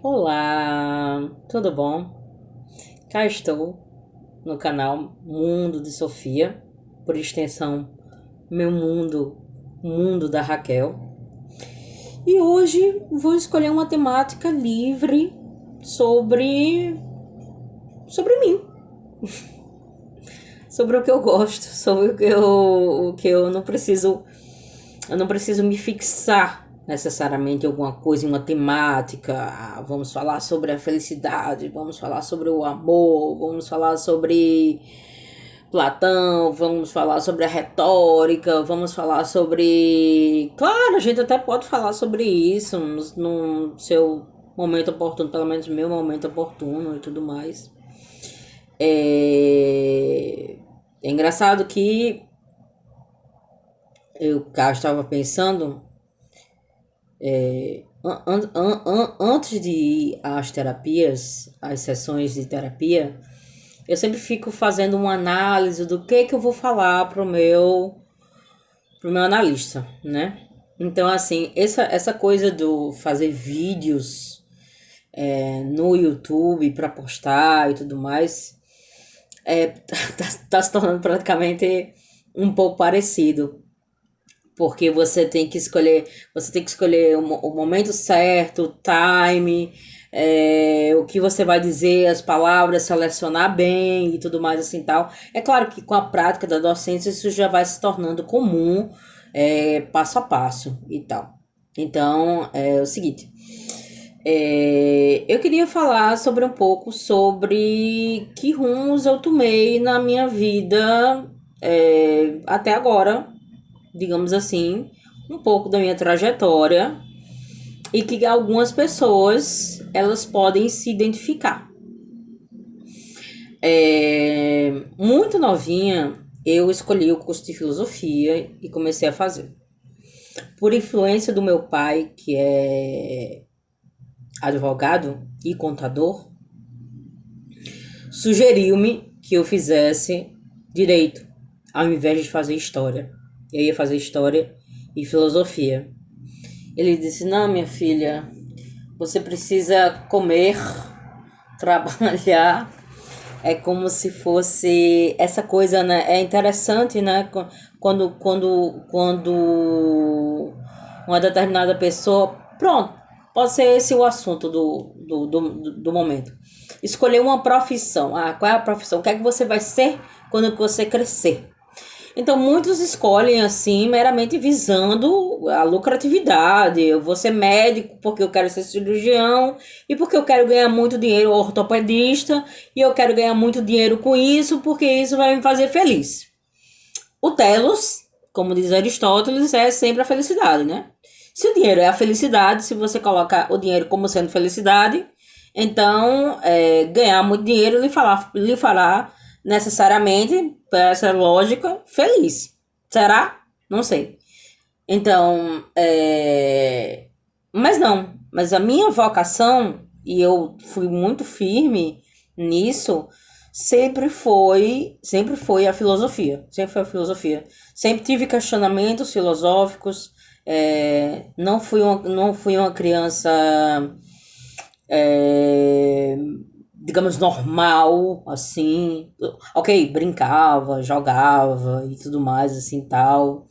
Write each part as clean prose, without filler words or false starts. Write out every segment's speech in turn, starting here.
Olá, tudo bom? Cá estou no canal Mundo de Sofia, por extensão, meu mundo, o mundo da Raquel. E hoje vou escolher uma temática livre sobre mim, sobre o que eu gosto, sobre o que eu não preciso me fixar necessariamente em alguma coisa, em uma temática. Vamos falar sobre a felicidade, vamos falar sobre o amor, vamos falar sobre Platão, vamos falar sobre a retórica, vamos falar sobre. Claro, a gente até pode falar sobre isso no seu momento oportuno, pelo menos meu momento oportuno e tudo mais. É engraçado que eu cá estava pensando. Antes de ir às terapias, às sessões de terapia, eu sempre fico fazendo uma análise do que eu vou falar pro meu analista, né? Então, assim, essa coisa do fazer vídeos no YouTube para postar e tudo mais, tá se tornando praticamente um pouco parecido. Porque você tem que escolher o momento certo, o time, o que você vai dizer, as palavras, selecionar bem e tudo mais assim tal. É claro que com a prática da docência isso já vai se tornando comum, passo a passo e tal. Então, é o seguinte, eu queria falar sobre um pouco sobre que rumos eu tomei na minha vida até agora, digamos assim, um pouco da minha trajetória e que algumas pessoas elas podem se identificar. Muito novinha, eu escolhi o curso de filosofia e comecei a fazer. Por influência do meu pai, que é advogado e contador, sugeriu-me que eu fizesse direito, ao invés de fazer história. Eu ia fazer história e filosofia. Ele disse: Não, minha filha, você precisa comer, trabalhar. É como se fosse essa coisa, né? É interessante, né? Quando uma determinada pessoa. Pronto, pode ser esse o assunto do momento. Escolher uma profissão. Qual é a profissão? O que é que você vai ser quando você crescer? Então, muitos escolhem assim, meramente visando a lucratividade. Eu vou ser médico porque eu quero ser cirurgião e porque eu quero ganhar muito dinheiro, ortopedista, e eu quero ganhar muito dinheiro com isso porque isso vai me fazer feliz. O telos, como diz Aristóteles, é sempre a felicidade, né? Se o dinheiro é a felicidade, se você coloca o dinheiro como sendo felicidade, então ganhar muito dinheiro lhe fará necessariamente, por essa lógica, feliz. Será? Não sei. Então, mas não. Mas a minha vocação, e eu fui muito firme nisso, sempre foi a filosofia. Sempre foi a filosofia. Sempre tive questionamentos filosóficos. Não fui uma criança é, digamos, normal, assim. Ok, brincava, jogava e tudo mais, assim, tal.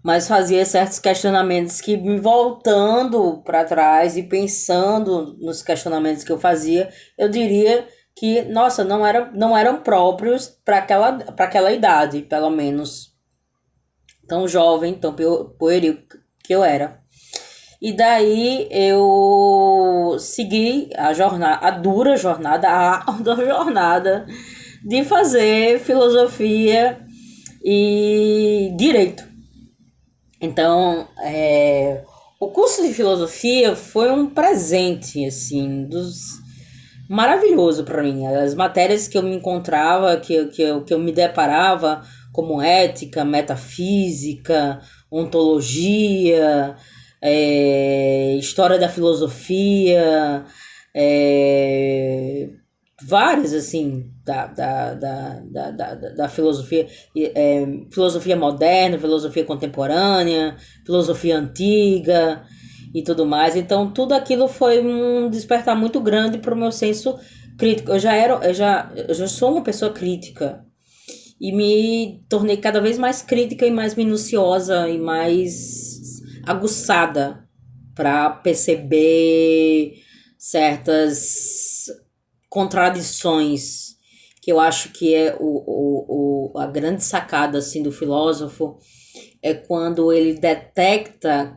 Mas fazia certos questionamentos que, me voltando para trás e pensando nos questionamentos que eu fazia, eu diria que, nossa, não eram próprios para aquela idade, pelo menos. Tão jovem, tão pueril que eu era. E daí eu segui a dura jornada, a árdua jornada de fazer filosofia e direito. Então, o curso de filosofia foi um presente, assim, dos maravilhoso para mim. As matérias que eu me encontrava, que eu me deparava, como ética, metafísica, ontologia, história da filosofia, é, várias, assim, da filosofia, filosofia moderna, filosofia contemporânea, filosofia antiga. e tudo mais. Então, tudo aquilo foi um despertar muito grande para o meu senso crítico. Eu já sou uma pessoa crítica e me tornei cada vez mais crítica e mais minuciosa e mais aguçada para perceber certas contradições que eu acho que é a grande sacada assim do filósofo é quando ele detecta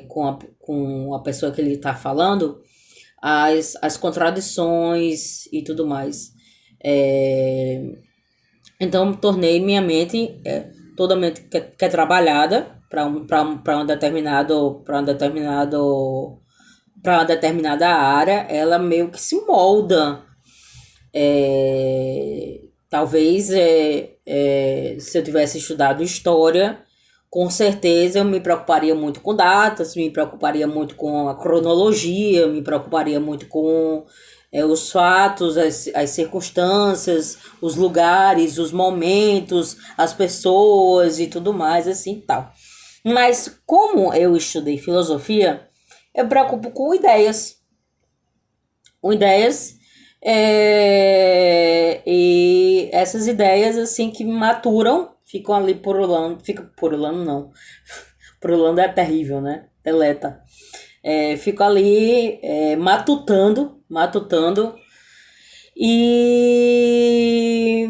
com a pessoa que ele está falando as contradições e tudo mais. É, então, tornei minha mente totalmente que é trabalhada para um determinado, para uma determinada área, ela meio que se molda. Talvez se eu tivesse estudado história, com certeza eu me preocuparia muito com datas, me preocuparia muito com a cronologia, me preocuparia muito com os fatos, as circunstâncias, os lugares, os momentos, as pessoas e tudo mais, assim tal. Mas como eu estudei filosofia, eu me preocupo com ideias e essas ideias assim que maturam, ficam ali purulando não, purulando é terrível, né? Deleta. Fico ali matutando e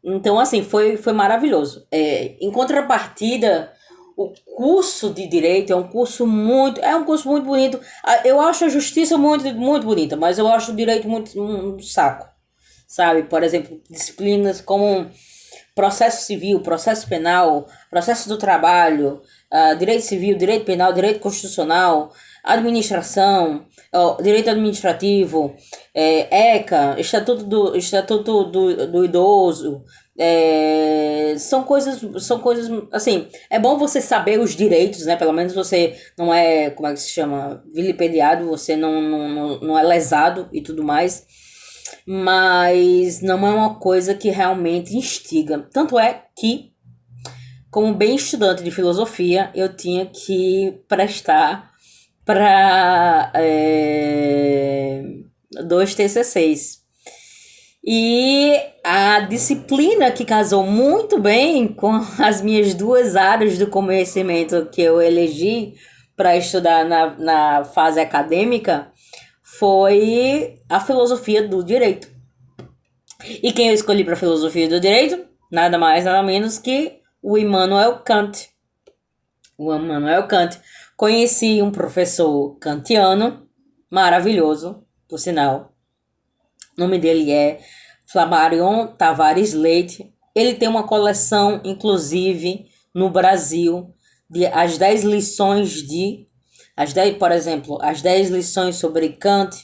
então assim foi maravilhoso. Em contrapartida, o curso de direito é um curso muito bonito. Eu acho a justiça muito bonita, mas eu acho o direito muito um saco, sabe? Por exemplo, disciplinas como processo civil, processo penal, processo do trabalho, direito civil, direito penal, direito constitucional, administração, direito administrativo, ECA, Estatuto do Idoso. São coisas assim, é bom você saber os direitos, né? Pelo menos você não é, como é que se chama, vilipendiado, você não é lesado e tudo mais, mas não é uma coisa que realmente instiga. Tanto é que, como bem estudante de filosofia, eu tinha que prestar para dois TCCs. E a disciplina que casou muito bem com as minhas duas áreas do conhecimento que eu elegi para estudar na fase acadêmica foi a filosofia do direito. E quem eu escolhi para filosofia do direito? Nada mais, nada menos que o Immanuel Kant. O Immanuel Kant. Conheci um professor kantiano, maravilhoso, por sinal. O nome dele é Flamarion Tavares Leite. Ele tem uma coleção, inclusive, no Brasil, de as 10 lições de... por exemplo, as 10 lições sobre Kant,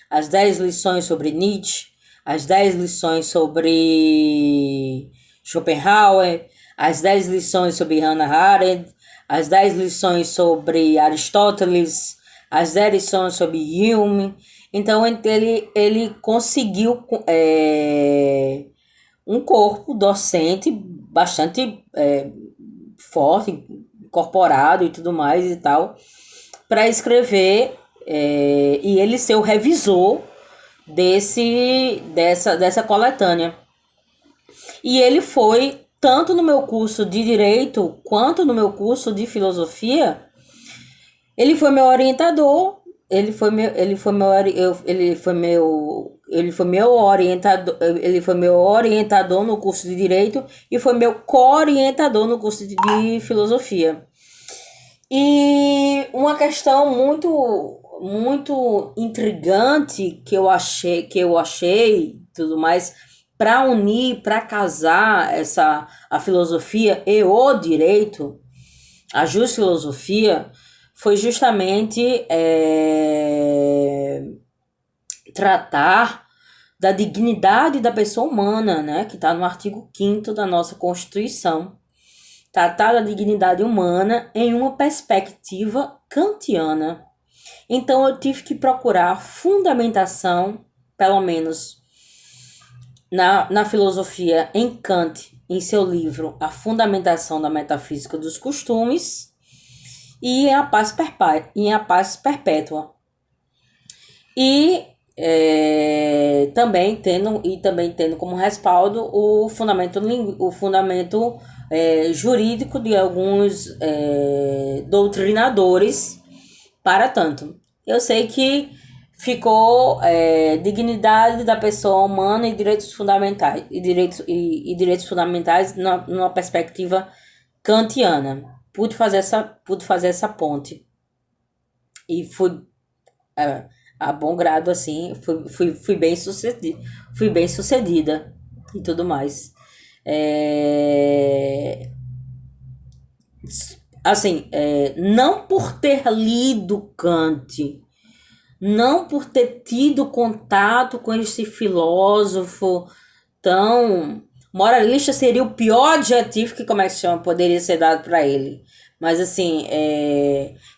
as 10 lições sobre Nietzsche, as 10 lições sobre Schopenhauer, as 10 lições sobre Hannah Arendt, as 10 lições sobre Aristóteles, as 10 lições sobre Hume. Então, ele conseguiu um corpo docente bastante forte, incorporado e tudo mais e tal, para escrever, e ele ser o revisor dessa coletânea. E ele foi, tanto no meu curso de Direito, quanto no meu curso de Filosofia, ele foi meu orientador, ele foi meu orientador no curso de Direito e foi meu co-orientador no curso de Filosofia. E uma questão muito intrigante que eu achei tudo mais, para unir, para casar a filosofia e o direito, a jusfilosofia, foi justamente tratar da dignidade da pessoa humana, né, que está no artigo 5º da nossa Constituição. Tratar da dignidade humana em uma perspectiva kantiana. Então eu tive que procurar fundamentação, pelo menos na filosofia, em Kant, em seu livro A Fundamentação da Metafísica dos Costumes, e em a paz perpétua. E também tendo como respaldo o fundamento jurídico de alguns doutrinadores para tanto. Eu sei que ficou dignidade da pessoa humana e direitos fundamentais e direitos fundamentais numa perspectiva kantiana. Pude fazer essa ponte e fui a bom grado assim, fui bem sucedida e tudo mais. É, assim, não por ter lido Kant, não por ter tido contato com esse filósofo tão moralista seria o pior adjetivo que, como é que se chama, poderia ser dado para ele. Mas assim,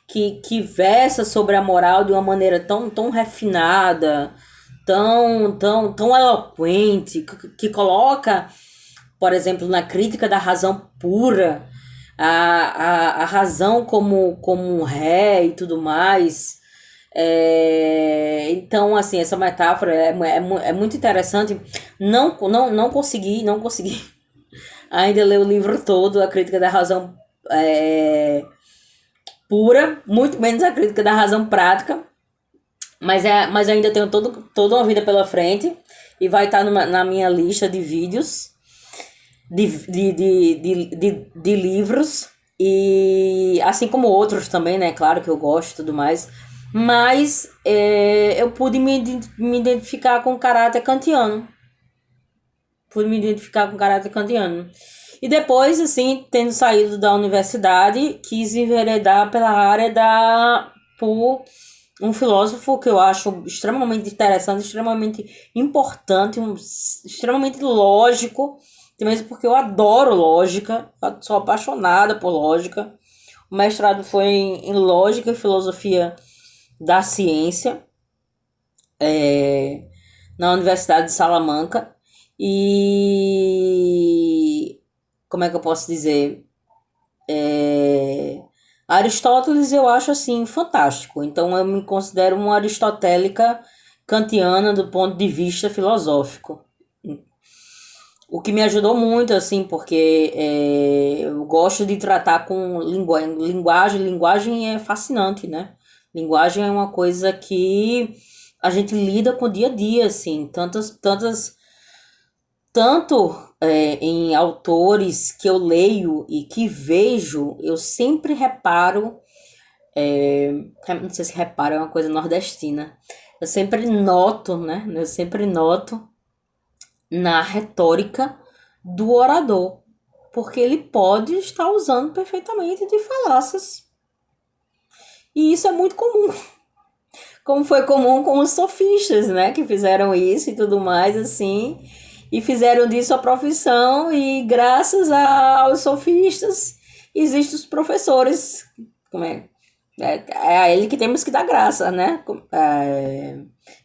que versa sobre a moral de uma maneira tão refinada, tão eloquente, que coloca, por exemplo, na crítica da razão pura, a razão como um ré e tudo mais. Então, assim, essa metáfora é muito interessante. Não consegui ainda ler o livro todo, a crítica da razão pura, muito menos a crítica da razão prática, mas ainda tenho toda uma vida pela frente e vai estar na minha lista de vídeos, de livros, e assim como outros também, né? Claro que eu gosto e tudo mais, mas eu pude me identificar com o caráter kantiano. Pude me identificar com o caráter kantiano. E depois, assim, tendo saído da universidade, quis enveredar pela área por um filósofo que eu acho extremamente interessante, extremamente importante, extremamente lógico, mesmo porque eu adoro lógica, sou apaixonada por lógica. O mestrado foi em Lógica e Filosofia da Ciência, na Universidade de Salamanca. E como é que eu posso dizer? Aristóteles eu acho assim fantástico. Então eu me considero uma aristotélica kantiana do ponto de vista filosófico. O que me ajudou muito, assim, porque eu gosto de tratar com linguagem. Linguagem é fascinante, né? Linguagem é uma coisa que a gente lida com o dia a dia, assim. Tanto em autores que eu leio e que vejo, eu sempre reparo, não sei se reparo, é uma coisa nordestina. Eu sempre noto, né? Eu sempre noto na retórica do orador, porque ele pode estar usando perfeitamente de falácias. E isso é muito comum. Como foi comum com os sofistas, né? Que fizeram isso e tudo mais, assim. E fizeram disso a profissão, e graças aos sofistas existem os professores. Como é a ele que temos que dar graça, né?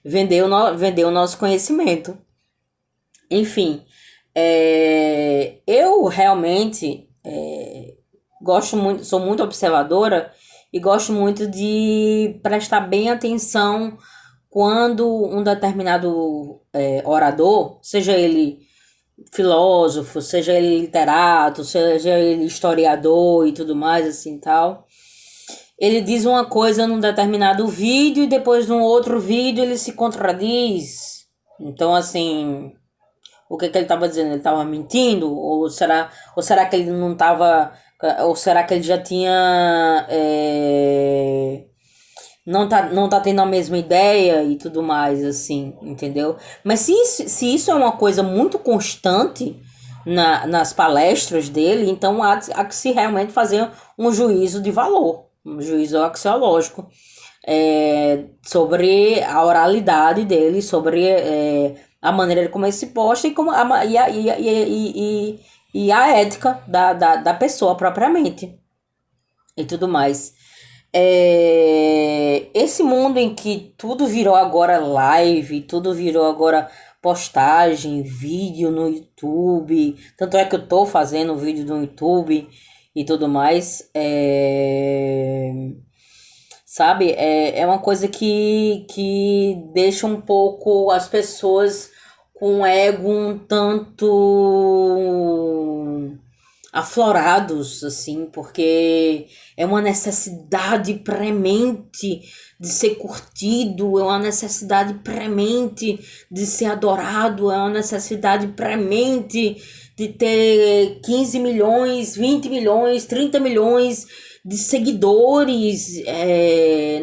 Vender o nosso conhecimento. Enfim, eu realmente gosto muito, sou muito observadora e gosto muito de prestar bem atenção quando um determinado orador, seja ele filósofo, seja ele literato, seja ele historiador e tudo mais, assim, tal, ele diz uma coisa num determinado vídeo e depois num outro vídeo ele se contradiz. Então, assim, o que ele estava dizendo? Ele estava mentindo? Ou será que ele não estava... Ou será que ele já tinha... não tá tendo a mesma ideia e tudo mais, assim, entendeu? Mas se isso é uma coisa muito constante nas palestras dele, então há que se realmente fazer um juízo de valor, um juízo axiológico sobre a oralidade dele, sobre a maneira como ele se posta e a ética da pessoa propriamente e tudo mais. Esse mundo em que tudo virou agora live, tudo virou agora postagem, vídeo no YouTube, tanto é que eu tô fazendo vídeo no YouTube e tudo mais, sabe? É uma coisa que deixa um pouco as pessoas com o ego um tanto aflorados, assim, porque é uma necessidade premente de ser curtido, é uma necessidade premente de ser adorado, é uma necessidade premente de ter 15 milhões, 20 milhões, 30 milhões de seguidores.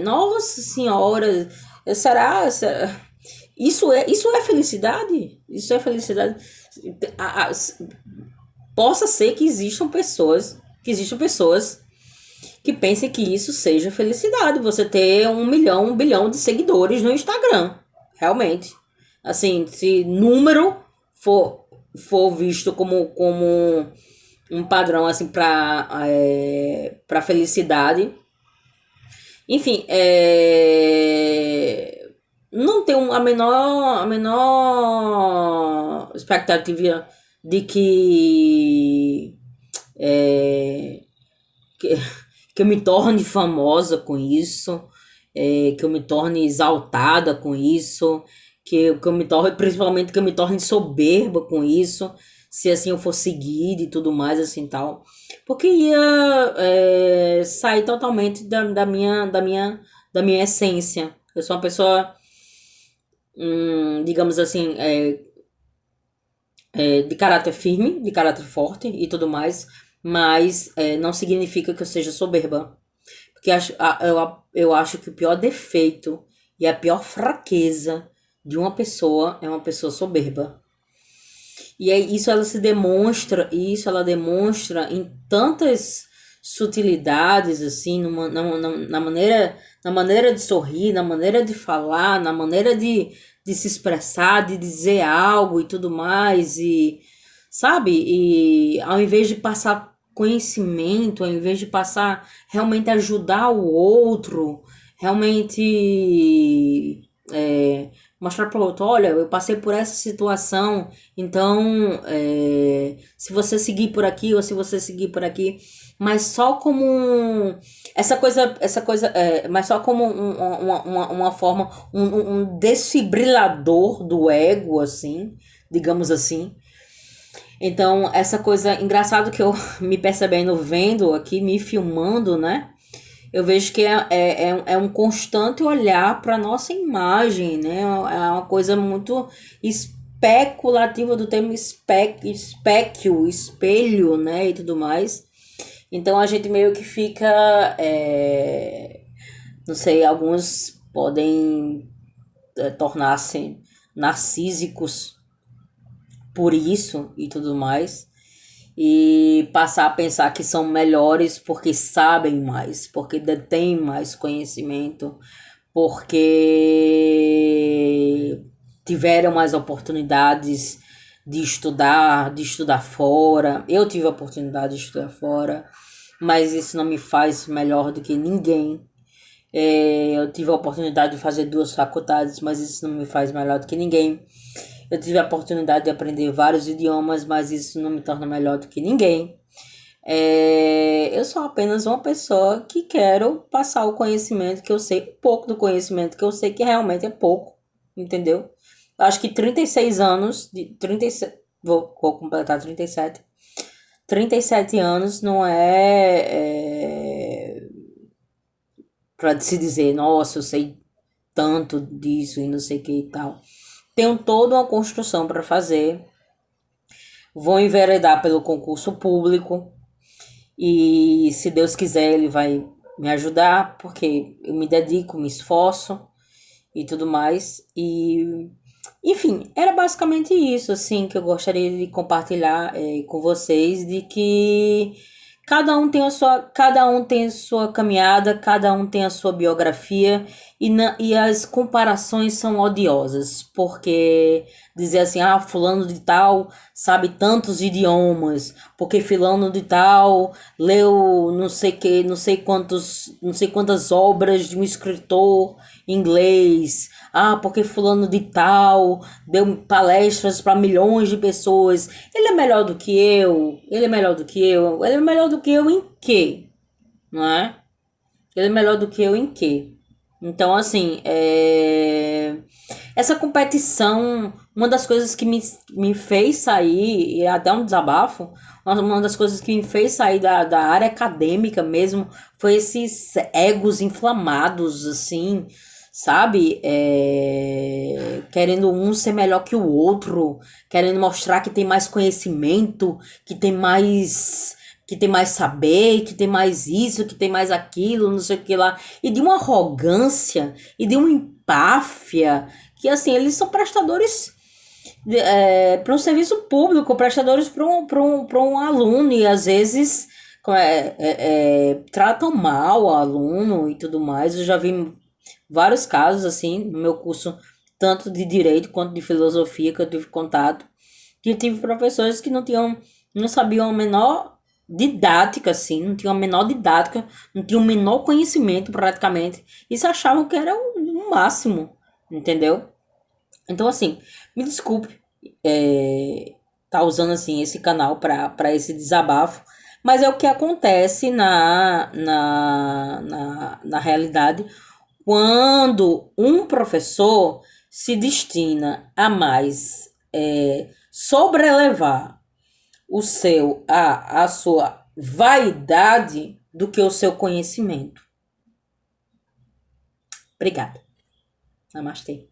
Nossa Senhora, será? Isso é felicidade? Isso é felicidade? A- a- Possa ser que existam pessoas que pensem que isso seja felicidade, você ter 1 milhão, 1 bilhão de seguidores no Instagram, realmente. Assim, se número for, for visto como um padrão assim para felicidade, enfim, não tenho a menor expectativa de é, que, que eu me torne famosa com isso, que eu me torne exaltada com isso, que eu me torne, principalmente que eu me torne soberba com isso, se assim eu for seguir e tudo mais, assim tal. Porque ia sair totalmente da minha essência. Eu sou uma pessoa, digamos assim, de caráter firme, de caráter forte e tudo mais, mas não significa que eu seja soberba. Porque eu acho que o pior defeito e a pior fraqueza de uma pessoa é uma pessoa soberba. E é isso ela demonstra em tantas sutilidades, assim, na maneira de sorrir, na maneira de falar, na maneira de se expressar, de dizer algo e tudo mais, e sabe? E ao invés de passar conhecimento, ao invés de passar realmente ajudar o outro, realmente mostrar para o outro, olha, eu passei por essa situação, então se você seguir por aqui ou se você seguir por aqui, mas só como essa coisa, mas só como uma forma, um desfibrilador do ego, assim, digamos assim. Então, essa coisa engraçado que eu me percebendo, vendo aqui, me filmando, né? Eu vejo que é um constante olhar para nossa imagem, né? É uma coisa muito especulativa do termo espelho, né? E tudo mais. Então a gente meio que fica. Não sei, alguns podem tornar-se narcísicos por isso e tudo mais. E passar a pensar que são melhores porque sabem mais, porque detêm mais conhecimento, porque tiveram mais oportunidades de estudar fora. Eu tive a oportunidade de estudar fora, mas isso não me faz melhor do que ninguém. Eu tive a oportunidade de fazer 2 faculdades, mas isso não me faz melhor do que ninguém. Eu tive a oportunidade de aprender vários idiomas, mas isso não me torna melhor do que ninguém. Eu sou apenas uma pessoa que quero passar o conhecimento que eu sei, um pouco do conhecimento que eu sei que realmente é pouco, entendeu? Eu acho que 36 anos, 37, vou completar 37. 37 anos não para se dizer, nossa, eu sei tanto disso e não sei o que e tal. Tenho toda uma construção para fazer. Vou enveredar pelo concurso público e, se Deus quiser, Ele vai me ajudar, porque eu me dedico, me esforço e tudo mais. E, enfim, era basicamente isso, assim, que eu gostaria de compartilhar com vocês, de que cada um tem a sua caminhada, cada um tem a sua biografia E as comparações são odiosas, porque dizer assim, ah, fulano de tal sabe tantos idiomas, porque fulano de tal leu não sei que, não sei quantos, não sei quantas obras de um escritor inglês. Ah, porque fulano de tal deu palestras para milhões de pessoas. Ele é melhor do que eu? Ele é melhor do que eu? Ele é melhor do que eu em quê? Não é? Ele é melhor do que eu em quê? Então, assim, essa competição, uma das coisas que me fez sair, e é até um desabafo, uma das coisas que me fez sair da área acadêmica mesmo, foi esses egos inflamados, assim, sabe? Querendo um ser melhor que o outro, querendo mostrar que tem mais conhecimento, que tem mais saber, que tem mais isso, que tem mais aquilo, não sei o que lá. E de uma arrogância e de uma empáfia que, assim, eles são prestadores para um serviço público, prestadores para um aluno e às vezes tratam mal o aluno e tudo mais. Eu já vi vários casos, assim, no meu curso, tanto de direito quanto de filosofia, que eu tive contato, que eu tive professores que não sabiam a menor didática, assim, não tinham a menor didática, não tinham o menor conhecimento praticamente, e se achavam que era o máximo, entendeu? Então, assim, me desculpe, tá usando, assim, esse canal para esse desabafo, mas é o que acontece na realidade quando um professor se destina a mais sobrelevar a sua vaidade do que o seu conhecimento. Obrigada. Namastê.